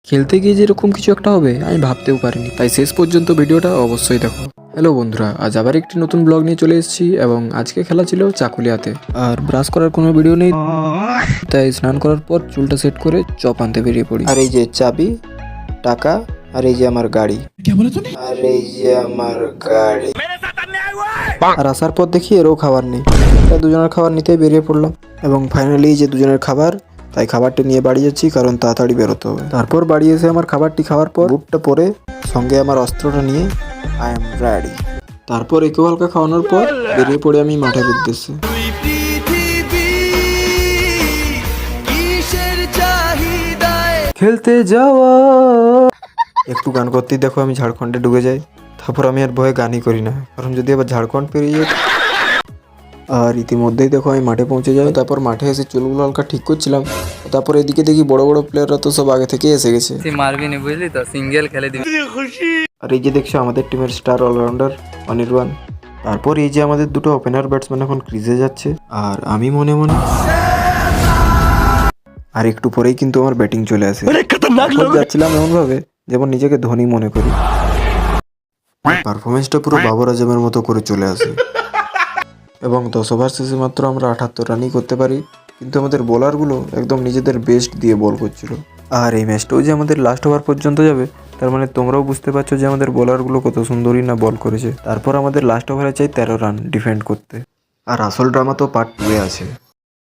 খেলতে গিয়ে যেরকম কিছু একটা হবে আমি ভাবতেও পারিনি, তাই শেষ পর্যন্ত ভিডিওটা অবশ্যই দেখো। হ্যালো বন্ধুরা, আজ আবার একটি নতুন ব্লগ নিয়ে চলে এসেছি এবং আজকে খেলা ছিল চাকুলিয়াতে। আর ব্রাশ করার কোনো ভিডিও নেই, তাই স্নান করার পর চুলটা সেট করে চপ আনতে বেরিয়ে পড়ি। আর এই যে চাবি, টাকা, আর এই যে আমার গাড়ি। আর এই যে আমার গাড়ি। আর আসার পর দেখি এরও খাবার নেই, তাই দুজনের খাবার নিতেই বেরিয়ে পড়লাম। এবং ফাইনালি যে দুজনের খাবার, তাই খাবারটি নিয়ে বাড়ি যাচ্ছি কারণ তাড়াতাড়ি বেরোতে হবে। তারপর বাড়ি এসে আমার খাবারটি খাওয়ার পর বুটটা পরে সঙ্গে আমার অস্ত্রটা নিয়ে আই এম রেডি। তারপর একেও হালকা খাওয়ানোর পর বেরিয়ে পড়ে আমি মাঠের উদ্দেশ্যে। খেলতে যাওয়া। একটু গান করতেই দেখো আমি ঝাড়খণ্ডে ঢুকে যাই। তারপর আমি আর ভয়ে গানই করি না, কারণ যদি আবার ঝাড়খণ্ড পেরিয়ে যাই। আর ইতিমধ্যেই দেখো আমি মাঠে পৌঁছে যাই। তারপর মাঠে এসে চুলগুলো হালকা ঠিক করছিলাম। তারপর এদিকে দেখি বড় বড় প্লেয়াররা তো সব আগে থেকেই এসে গেছে। মারবি নি বুঝলি তো, সিঙ্গেল খেলে দিবি। আর এই যে দেখছো আমাদের টিমের স্টার অলরাউন্ডার অনির্বাণ। তারপর এই যে আমাদের দুটো ওপেনার ব্যাটসম্যান এখন ক্রিজে যাচ্ছে, আর আমি মনে মনে আর একটু পরেই কিন্তু আমার ব্যাটিং চলে আসে। যাচ্ছিলাম এমন ভাবে যেমন নিজেকে ধোনি মনে করি। পারফরমেন্সটা পুরো বাবর আজমের মতো করে চলে আসে। এবং 10 ওভার শেষে মাত্র আমরা 78 রানই করতে পারি, কিন্তু আমাদের বোলারগুলো একদম নিজেদের বেস্ট দিয়ে বল করছিল। আর এই ম্যাচটাও যে আমাদের লাস্ট ওভার পর্যন্ত যাবে, তার মানে তোমরাও বুঝতে পারছো যে আমাদের বোলারগুলো কত সুন্দরই না বল করেছে। তারপর আমাদের লাস্ট ওভারে চাই 13 রান ডিফেন্ড করতে। আর আসল ড্রামা তো পার্ট 2 এ আছে।